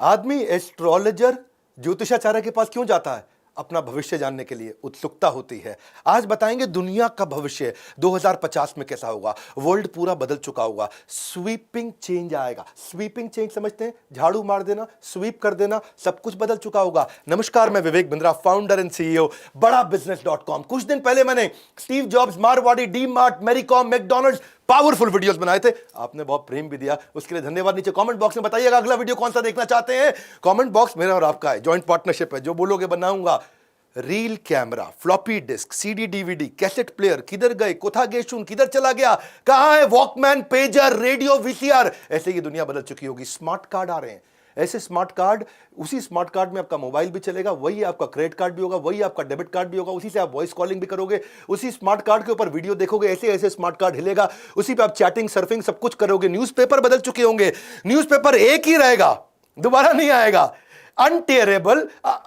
आदमी एस्ट्रोलॉजर ज्योतिषाचार्य के पास क्यों जाता है? अपना भविष्य जानने के लिए उत्सुकता होती है। आज बताएंगे दुनिया का भविष्य 2050 में कैसा होगा। वर्ल्ड पूरा बदल चुका होगा, स्वीपिंग चेंज आएगा। स्वीपिंग चेंज समझते हैं? झाड़ू मार देना, स्वीप कर देना, सब कुछ बदल चुका होगा। नमस्कार, मैं Vivek Bindra, founder and CEO बड़ा बिजनेस.com। कुछ दिन पहले मैंने Steve jobs, Marwari, D mart, Mary Kom, McDonald's powerful videos बनाए थे। आपने बहुत प्रेम भी दिया, उसके लिए धन्यवाद। नीचे कमेंट बॉक्स में बताइएगा अगला वीडियो कौन सा देखना चाहते हैं। कमेंट बॉक्स मेरा और आपका है, जॉइंट पार्टनरशिप है। जो बोलोगे बनाऊंगा। Reel camera, floppy disk, CD DVD, cassette player, किधर गए, कोथा गेशुन, किधर चला गया, कहां है वॉकमैन, पेजर, रेडियो, वीसीआर। ऐसे ये दुनिया बदल चुकी होगी। स्मार्ट कार्ड आ रहे हैं, ऐसे स्मार्ट कार्ड, उसी स्मार्ट कार्ड में आपका मोबाइल भी चलेगा, वही आपका क्रेडिट कार्ड भी होगा, वही आपका डेबिट कार्ड भी होगा, उसी से आप वॉइस कॉलिंग भी करोगे, उसी स्मार्ट कार्ड के ऊपर वीडियो देखोगे, ऐसे ऐसे स्मार्ट कार्ड हिलेगा, उसी पे आप चैटिंग, सर्फिंग सब कुछ करोगे। न्यूज़पेपर बदल चुके होंगे, न्यूज़पेपर एक ही रहेगा, दोबारा नहीं आएगा। अनटेयरेबल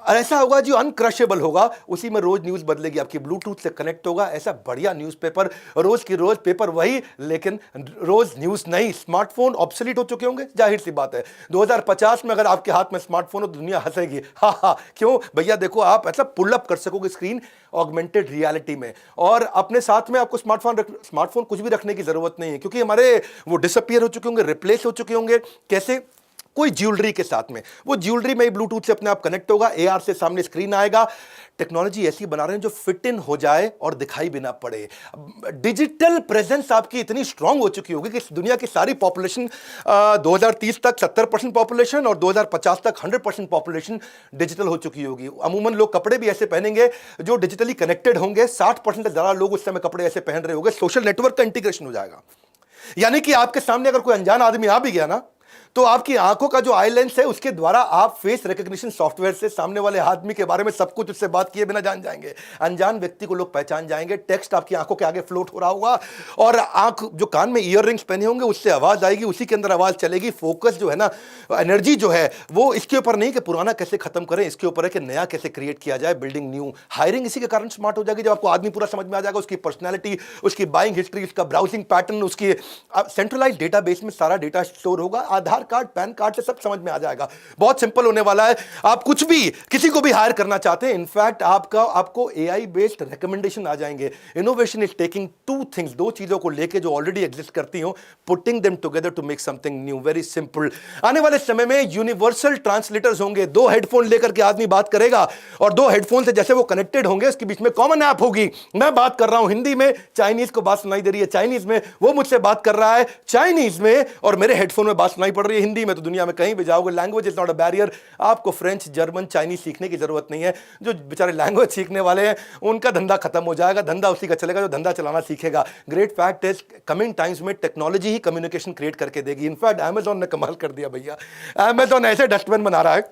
ऐसा होगा जो अनक्रशेबल होगा, उसी में रोज न्यूज बदलेगी, आपकी ब्लूटूथ से कनेक्ट होगा। ऐसा बढ़िया न्यूज़पेपर, रोज की रोज पेपर वही, लेकिन रोज न्यूज नहीं। स्मार्टफोन ऑब्सोलीट हो चुके होंगे, जाहिर सी बात है। 2050 में अगर आपके हाथ में स्मार्टफोन हो तो दुनिया हंसेगी। हा, क्यों भैया? देखो, आप ऐसा पुल अप कर सकोगे स्क्रीन ऑगमेंटेड रियलिटी में, और अपने साथ में आपको स्मार्टफोन कुछ भी रखने की जरूरत नहीं है, क्योंकि हमारे वो डिसअपियर हो चुके होंगे, रिप्लेस हो चुके होंगे। कैसे? कोई ज्वेलरी के साथ में, वो ज्वेलरी में ब्लूटूथ से अपने आप कनेक्ट होगा, एआर से सामने स्क्रीन आएगा। टेक्नोलॉजी ऐसी बना रहे हैं जो फिट इन हो जाए और दिखाई भी ना पड़े। डिजिटल प्रेजेंस आपकी इतनी स्ट्रांग हो चुकी होगी कि दुनिया की सारी पॉपुलेशन 2030 तक 70% पॉपुलेशन और 2050 तक 100% पॉपुलेशन डिजिटल हो चुकी होगी। अमूमन लोग कपड़े भी ऐसे पहनेंगे जो डिजिटली कनेक्टेड होंगे। 60% से ज्यादा लोग उस समय कपड़े ऐसे पहन रहे होंगे। सोशल नेटवर्क का इंटीग्रेशन हो जाएगा, यानी कि आपके सामने अगर कोई अनजान आदमी आ भी गया ना, तो आपकी आंखों का जो आई लेंस है उसके द्वारा आप फेस रिकॉग्निशन सॉफ्टवेयर से सामने वाले आदमी के बारे में सब कुछ उससे बात किए बिना जान जाएंगे। अनजान व्यक्ति को लोग पहचान जाएंगे। टेक्स्ट आपकी आंखों के आगे फ्लोट हो रहा होगा, और आंख जो कान में ईयर रिंग्स पहने होंगे उससे आवाज आएगी, उसी के अंदर आवाज चलेगी। फोकस जो है ना, एनर्जी जो है, वो इसके ऊपर नहीं कि पुराना कैसे खत्म करें, इसके ऊपर है कि नया कैसे क्रिएट किया जाए, बिल्डिंग न्यू। हायरिंग इसी के कारण स्मार्ट हो जाएगी जब आपको आदमी पूरा समझ में आ जाएगा, उसकी पर्सनैलिटी, उसकी बाइंग हिस्ट्री, उसका ब्राउजिंग पैटर्न, उसकी सेंट्रलाइज डेटाबेस में सारा डेटा स्टोर होगा। आधार कार्ड, पैन कार्ड से सब समझ में आ जाएगा। बहुत सिंपल होने वाला है। आप कुछ भी, किसी को भी हायर करना चाहते हैं, इनफैक्ट आपको एआई बेस्ड रिकमेंडेशन आ जाएंगे। Innovation is taking two things, दो चीजों को लेके जो ऑलरेडी एग्जिस्ट करती हो, putting them together to make something new. Very simple. आने वाले समय में यूनिवर्सल ट्रांसलेटर्स होंगे। दो हेडफोन लेकर के आदमी बात करेगा, और दो हेडफोन से जैसे वो कनेक्टेड होंगे, उसके बीच में कॉमन ऐप होगी। मैं बात कर रहा हूं हिंदी में, चाइनीज को बात सुनाई दे रही है चाइनीज में, वो मुझसे बात कर रहा है चाइनीज में, और मेरे हेडफोन में बात सुनाई पड़ रही है हिंदी में। तो दुनिया में कहीं भी जाओगे, language is not a barrier. आपको फ्रेंच, जर्मन, चाइनीज सीखने की जरूरत नहीं है। जो बेचारे लैंग्वेज सीखने वाले हैं उनका धंधा खत्म हो जाएगा, धंधा उसी का चलेगा जो धंधा चलाना सीखेगा। Great fact is, coming times में टेक्नोलॉजी ही कम्युनिकेशन क्रिएट करके देगी। इनफैक्ट अमेजॉन ने कमाल कर दिया भैया। अमेजॉन ऐसे डस्टबिन बना रहा है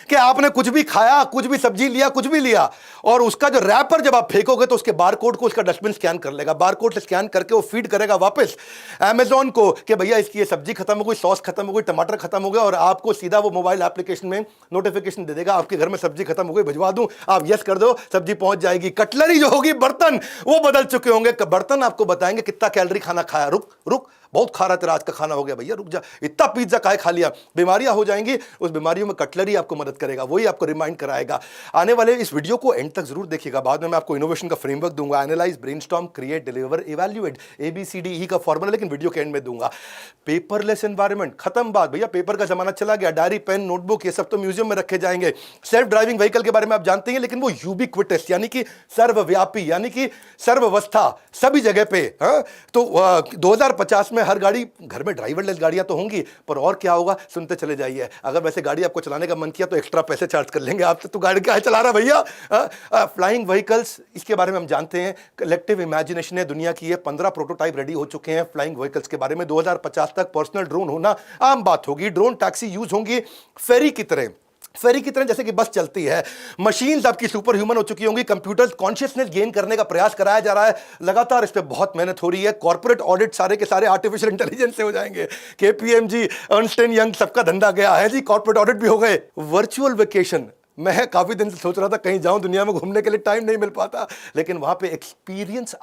कि आपने कुछ भी खाया, कुछ भी सब्जी लिया, कुछ भी लिया, और उसका जो रैपर जब आप फेंकोगे तो उसके बारकोड को उसका डस्टबिन स्कैन कर लेगा। बारकोड से स्कैन करके वो फीड करेगा वापस अमेजॉन को कि भैया इसकी ये सब्जी खत्म हो गई, सॉस खत्म हो गई, टमाटर खत्म हो गया, और आपको सीधा वो मोबाइल एप्लीकेशन में नोटिफिकेशन दे देगा, आपके घर में सब्जी खत्म हो गई, भिजवा दूं, आप यस कर दो, सब्जी पहुंच जाएगी। कटलरी जो होगी, बर्तन, वो बदल चुके होंगे। बर्तन आपको बताएंगे कितना कैलोरी खाना खाया। रुक रुक, बहुत खा रहा तेरा आज का खाना हो गया भैया, रुक जा, इतना पिज्जा काहे खा लिया। बीमारियां हो जाएंगी, उस बीमारियों में कटलरी आपको मदद करेगा, वही आपको रिमाइंड कराएगा। आने वाले इस वीडियो को एंड तक जरूर देखिएगा, बाद में मैं आपको इनोवेशन का फ्रेमवर्क दूंगा। Analyse, brainstorm, create, deliver, evaluate, ABCDE का फॉर्मूला, लेकिन वीडियो के एंड में दूंगा। पेपरलेस एनवायरनमेंट खत्म बात भैया, पेपर का जमाना चला गया। डायरी, पेन, नोटबुक, ये सब तो म्यूजियम में रखे जाएंगे। सेल्फ ड्राइविंग व्हीकल के बारे में आप जानते हैं, लेकिन वो यूबिक्विटस, यानी कि सर्वव्यापी, यानी कि सर्वावस्था, सभी जगह पे। तो 2050 में हर गाड़ी, घर में ड्राइवरलेस गाड़ियां तो होंगी, पर और क्या होगा सुनते चले जाइए। अगर वैसे गाड़ी आपको चलाने का मन किया तो एक्स्ट्रा पैसे चार्ज कर लेंगे आपसे, तो गाड़ी क्या चला रहा भैया। फ्लाइंग व्हीकल्स, इसके बारे में हम जानते हैं, कलेक्टिव इमेजिनेशन है दुनिया की। ये 15 प्रोटोटाइप रेडी हो चुके हैं फ्लाइंग व्हीकल्स के बारे में। 2050 तक पर्सनल ड्रोन होना आम बात होगी। ड्रोन टैक्सी यूज होंगी फेरी की तरह, जैसे कि बस चलती है। मशीन्स आपकी सुपर ह्यूमन हो चुकी होंगी। कंप्यूटर्स कॉन्शियसनेस गेन करने का प्रयास कराया जा रहा है लगातार, इस पे बहुत मेहनत हो रही है। कॉर्पोरेट ऑडिट सारे के सारे आर्टिफिशियल इंटेलिजेंस से हो जाएंगे। KPMG, अर्नस्ट एंड यंग, सबका धंधा गया है जी, कॉर्पोरेट ऑडिट भी हो गए। वर्चुअल वेकेशन, मैं काफी दिन से सोच रहा था कहीं जाऊं दुनिया में घूमने के लिए, टाइम नहीं मिल पाता, लेकिन वहां पे एक्सपीरियंस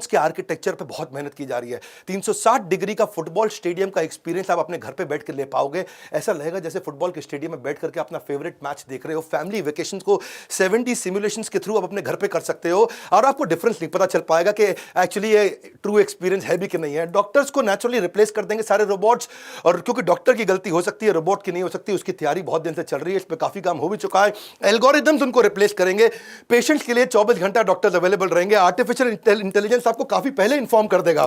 के आर्किटेक्चर पे बहुत मेहनत की जा रही है। 360 डिग्री का फुटबॉल स्टेडियम का एक्सपीरियंस आप अपने घर पे बैठ कर ले पाओगे। ऐसा लगेगा जैसे फुटबॉल के स्टेडियम में बैठ करके अपना फेवरेट मैच देख रहे हो। फैमिली वेकेशन को 70 सिमुलेशंस के थ्रू आप अपने घर पे कर सकते हो और आपको डिफरेंस नहीं पता चल पाएगा कि एक्चुअली ये ट्रू एक्सपीरियंस है भी कि नहीं है। डॉक्टर्स को नेचुरली रिप्लेस कर देंगे सारे रोबोट्स, और क्योंकि डॉक्टर की गलती हो सकती है, रोबोट की नहीं हो सकती, उसकी तैयारी बहुत दिन से चल रही है, इस पर काफी काम हो भी चुका है। एल्गोरिदम्स उनको रिप्लेस करेंगे। पेशेंट्स के लिए 24 घंटा डॉक्टर्स अवेलेबल रहेंगे। आर्टिफिशियल इंटेलिजेंस आपको काफी पहले इंफॉर्म कर देगा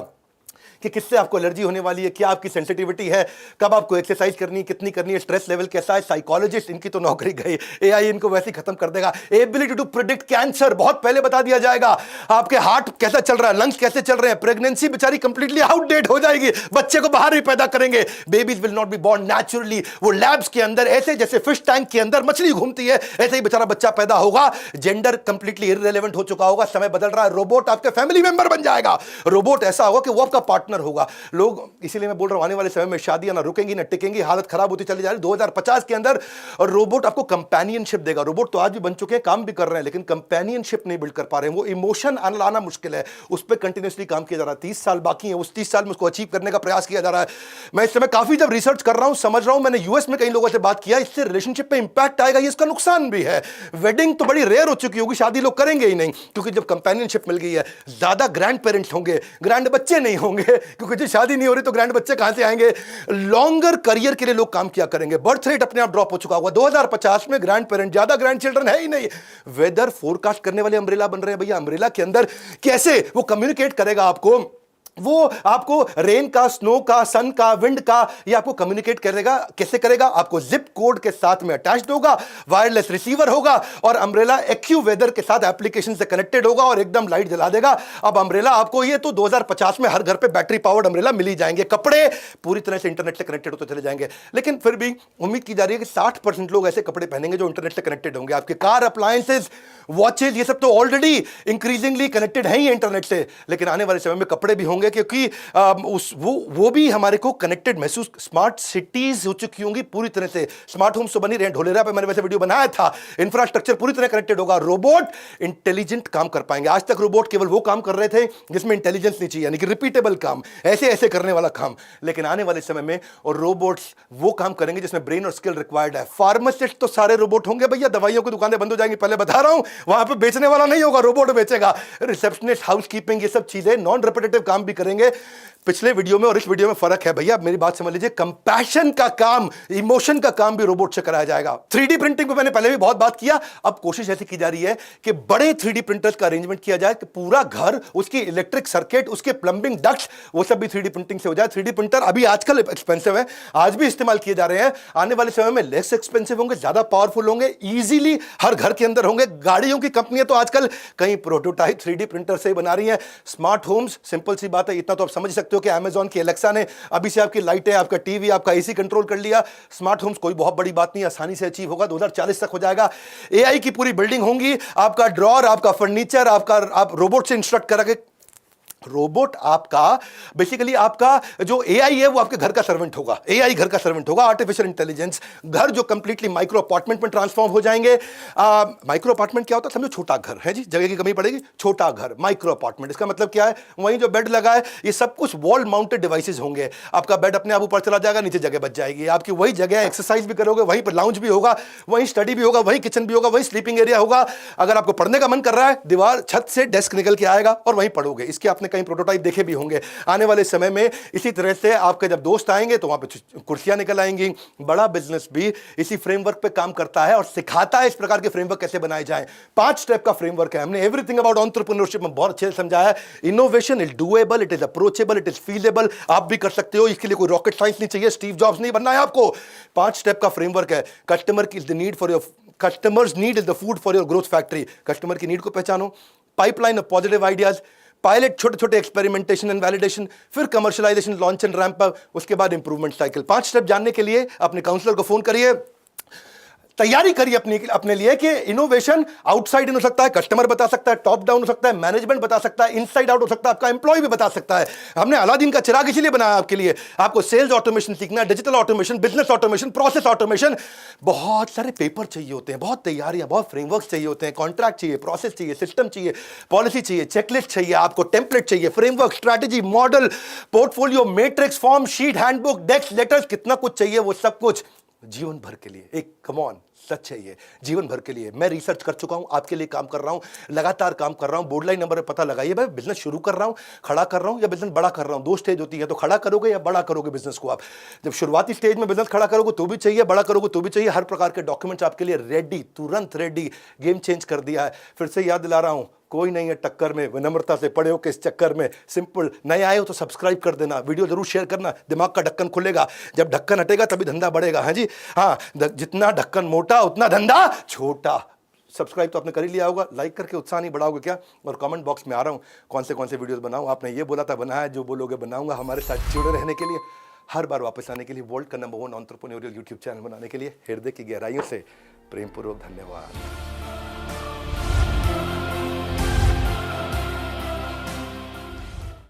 कि किससे आपको एलर्जी होने वाली है, क्या आपकी सेंसिटिविटी है, कब आपको एक्सरसाइज करनी है, कितनी करनी है, स्ट्रेस लेवल कैसा है। साइकोलॉजिस्ट, इनकी तो नौकरी गई, एआई इनको वैसे ही खत्म कर देगा। एबिलिटी टू प्रिडिक्ट कैंसर बहुत पहले बता दिया जाएगा। आपके हार्ट कैसा चल रहा है, लंग्स कैसे चल रहे हैं। प्रेगनेंसी बेचारी कंप्लीटली आउटडेट हो जाएगी, बच्चे को बाहर ही पैदा करेंगे। Babies will not be born naturally, वो लैब्स के अंदर ऐसे जैसे फिश टैंक के अंदर मछली घूमती है, ऐसे ही बेचारा बच्चा पैदा होगा। जेंडर कंप्लीटली इररिलेवेंट हो चुका होगा, समय बदल रहा है। रोबोट आपके फैमिली मेंबर बन जाएगा। रोबोट ऐसा होगा कि वो आपका पार्टनर होगा। लोग, इसीलिए मैं बोल रहा हूं आने वाले समय में शादियां ना रुकेंगी ना टिकेंगी, हालत खराब होती चली जा रही है। 2050 के अंदर और रोबोट आपको कंपेनियनशिप देगा। रोबोट तो आज भी बन चुके हैं, काम भी कर रहे हैं, लेकिन कंपेनियनशिप नहीं बिल्ड कर पा रहे हैं। वो इमोशन लाना मुश्किल है, उस पर कंटिन्यूसली काम किया जा रहा है। 30 साल बाकी है, उस 30 साल में उसको अचीव करने का प्रयास किया जा रहा है। मैं इस समय काफी जब रिसर्च कर रहा हूं, समझ रहा हूं, मैंने यूएस में कई लोगों से बात किया, इससे रिलेशनशिप पे इंपैक्ट आएगा, ये इसका नुकसान भी है। वेडिंग तो बड़ी रेयर हो चुकी होगी, शादी लोग करेंगे ही नहीं, क्योंकि जब कंपेनियनशिप मिल गई है, ज्यादा ग्रैंड पेरेंट्स होंगे, ग्रैंड बच्चे नहीं होंगे, क्योंकि जो शादी नहीं हो रही तो ग्रैंड बच्चे कहां से आएंगे। लॉन्गर करियर के लिए लोग काम किया करेंगे। बर्थ रेट अपने आप ड्रॉप हो चुका होगा। 2050 में ग्रैंड पेरेंट, ज्यादा ग्रैंड चिल्ड्रन है ही नहीं। वेदर फोरकास्ट करने वाले अम्ब्रेला बन रहे हैं भैया। अम्ब्रेला के अंदर कैसे वो कम्युनिकेट करेगा आपको, वो आपको रेन का, स्नो का, सन का, विंड का, ये आपको कम्युनिकेट करेगा। कैसे करेगा? आपको जिप कोड के साथ में अटैच्ड होगा, वायरलेस रिसीवर होगा, और अम्ब्रेला एक्यू वेदर के साथ एप्लीकेशन से कनेक्टेड होगा और एकदम लाइट जला देगा। अब अम्ब्रेला आपको, ये तो 2050 में हर घर पे बैटरी पावर्ड अम्ब्रेला मिल ही जाएंगे। कपड़े पूरी तरह से इंटरनेट से कनेक्टेड होते चले जाएंगे, लेकिन फिर भी उम्मीद की जा रही है कि 60% लोग ऐसे कपड़े पहनेंगे जो इंटरनेट से कनेक्टेड होंगे। आपके कार अप्लायंसेज, वॉचेज, ये सब तो ऑलरेडी इंक्रीजिंगली कनेक्टेड है ही इंटरनेट से, लेकिन आने वाले समय में कपड़े भी होंगे, क्योंकि वो भी हमारे को कनेक्टेड महसूस। स्मार्ट सिटीज हो चुकी होंगी पूरी तरह से। स्मार्ट होम्स तो बनी रहे, ढोलेरा पे मैंने वैसे वीडियो बनाया था। इंफ्रास्ट्रक्चर पूरी तरह कनेक्टेड होगा। रोबोट इंटेलिजेंट काम कर पाएंगे। आज तक रोबोट केवल वो काम कर रहे थे जिसमें इंटेलिजेंस नहीं चाहिए, यानी कि रिपीटेबल काम, ऐसे ऐसे करने वाला काम। लेकिन आने वाले समय में और रोबोट्स वो काम करेंगे जिसमें ब्रेन और स्किल रिक्वायर्ड है। फार्मासिस्ट तो सारे रोबोट होंगे भैया, दवाइयों की दुकानें बंद हो जाएंगी, पहले बता रहा हूं। वहां पे बेचने वाला नहीं होगा, रोबोट बेचेगा। रिसेप्शनिस्ट, हाउसकीपिंग, ये सब चीजें नॉन रिपीटेटिव काम भी करेंगे। पिछले वीडियो में और इस वीडियो में फर्क है भैया, मेरी बात समझ लीजिए। कंपैशन का काम, इमोशन का काम भी रोबोट से कराया जाएगा। 3D प्रिंटिंग पे मैंने पहले भी बहुत बात किया। अब कोशिश ऐसी की जा रही है कि बड़े 3D प्रिंटर्स का अरेंजमेंट किया जाए कि पूरा घर, उसकी इलेक्ट्रिक सर्किट, उसके प्लंबिंग डक्ट्स, वो सब भी 3D प्रिंटिंग से हो जाए। 3D प्रिंटर अभी आजकल एक्सपेंसिव है, आज भी इस्तेमाल किए जा रहे हैं। आने वाले समय में लेस एक्सपेंसिव होंगे, ज्यादा पावरफुल होंगे, इजीली हर घर के अंदर होंगे। गाड़ियों की कंपनियां तो आजकल कई प्रोटोटाइप 3D प्रिंटर से ही बना रही हैं। स्मार्ट होम्स, सिंपल सी बात है, इतना तो आप समझ सकते हो कि अमेजॉन की एलेक्सा ने अभी से आपकी लाइटें, आपका टीवी, आपका एसी कंट्रोल कर लिया। स्मार्ट होम्स कोई बहुत बड़ी बात नहीं, आसानी से अचीव होगा। 2040 तक हो जाएगा। एआई की पूरी बिल्डिंग होंगी, आपका ड्रॉर, आपका फर्नीचर, आप रोबोट से इंस्ट्रक्ट करा के, रोबोट आपका बेसिकली, आपका जो एआई है वो आपके घर का सर्वेंट होगा। एआई घर का सर्वेंट होगा। आर्टिफिशियल इंटेलिजेंस, घर जो कंप्लीटली माइक्रो अपार्टमेंट में ट्रांसफॉर्म हो जाएंगे। माइक्रो अपार्टमेंट क्या होता है? समझो छोटा घर है जी, जगह की कमी पड़ेगी, छोटा घर, माइक्रो अपार्टमेंट। इसका मतलब क्या है? वहीं जो बेड लगा है, ये सब कुछ वॉल माउंटेड डिवाइसेस होंगे। आपका बेड अपने आप ऊपर चला जाएगा, नीचे जगह बच जाएगी, आपकी वही जगह, एक्सरसाइज भी करोगे वहीं पर, लाउंज भी होगा, वहीं स्टडी भी होगा, वहीं किचन भी होगा, वहीं स्लीपिंग एरिया होगा। अगर आपको पढ़ने का मन कर रहा है, दीवार, छत से डेस्क निकल के आएगा और वहीं पढ़ोगे। इसके आपने कई प्रोटोटाइप देखे भी होंगे। आने वाले समय में इसी तरह से आपके जब दोस्त आएंगे तो वहां पे कुर्सियां निकल आएंगी। बड़ा बिजनेस भी इसी फ्रेमवर्क पे काम करता है और सिखाता है इस प्रकार के फ्रेमवर्क कैसे बनाए जाएं। 5 स्टेप का फ्रेमवर्क है। हमने एवरीथिंग अबाउट एंटरप्रेन्योरशिप में बहुत अच्छे से समझाया है। Innovation is doable, it is approachable, it is feasible. आप भी कर सकते हो, इसके लिए कोई रॉकेट साइंस नहीं चाहिए, स्टीव जॉब्स नहीं बनना है आपको। 5 स्टेप का फ्रेमवर्क है। कस्टमर की need for your customers need is the food for your growth factory. Customer की नीड को पहचानो, pipeline of positive ideas, pilot, छोटे छोटे एक्सपेरिमेंटेशन एंड वैलिडेशन, फिर commercialisation, launch and ramp up, उसके बाद इंप्रूवमेंट साइकिल। 5 स्टेप जानने के लिए अपने काउंसलर को फोन करिए। तैयारी करिए अपने लिए कि इनोवेशन आउटसाइड इन हो सकता है, कस्टमर बता सकता है, टॉप डाउन हो सकता है, मैनेजमेंट बता सकता है, इनसाइड आउट हो सकता है, आपका एम्प्लॉय भी बता सकता है। हमने अलादीन का चिराग इसीलिए बनाया आपके लिए। आपको सेल्स ऑटोमेशन सीखना है, digital automation, business automation, process automation. बहुत सारे पेपर चाहिए होते हैं, बहुत तैयारियां, बहुत फ्रेमवर्क चाहिए होते हैं, कॉन्ट्रैक्ट चाहिए, प्रोसेस चाहिए, सिस्टम चाहिए, पॉलिसी चाहिए, चेकलिस्ट चाहिए, आपको टेम्पलेट चाहिए, framework, strategy, model, portfolio, matrix, form, sheet, handbook, desk, letters, कितना कुछ चाहिए। वो सब कुछ जीवन भर के लिए, एक कम ऑन सच है ये, जीवन भर के लिए। मैं रिसर्च कर चुका हूं, आपके लिए काम कर रहा हूं, लगातार काम कर रहा हूं। बोर्ड लाइन नंबर पे पता लगाइए भाई, बिजनेस शुरू कर रहा हूं, खड़ा कर रहा हूं या बिजनेस बड़ा कर रहा हूं। दो स्टेज होती है, तो खड़ा करोगे या बड़ा करोगे बिजनेस को। आप जब शुरुआती स्टेज में बिजनेस खड़ा करोगे तो भी चाहिए, बड़ा करोगे तो भी चाहिए। हर प्रकार के डॉक्यूमेंट्स आपके लिए रेडी, तुरंत रेडी। गेम चेंज कर दिया है। फिर से याद दिला रहा हूं, कोई नहीं है टक्कर में, विनम्रता से पड़े हो किस चक्कर में। सिंपल, नए आए हो तो सब्सक्राइब कर देना, वीडियो जरूर शेयर करना, दिमाग का ढक्कन खुलेगा। जब ढक्कन हटेगा तभी धंधा बढ़ेगा। हाँ जी, हाँ, जितना ढक्कन मोटा उतना धंधा छोटा। सब्सक्राइब तो आपने कर ही लिया होगा, लाइक करके उत्साह नहीं बढ़ाओगे क्या? और कमेंट बॉक्स में आ रहा हूँ कौन से वीडियोस बनाऊँ। आपने ये बोला था बनाया, जो बोलोगे बनाऊंगा। हमारे साथ जुड़े रहने के लिए, हर बार वापस आने के लिए, वर्ल्ड का नंबर 1 एंटरप्रेन्योरियल यूट्यूब चैनल बनाने के लिए हृदय की गहराइयों से प्रेमपूर्वक धन्यवाद।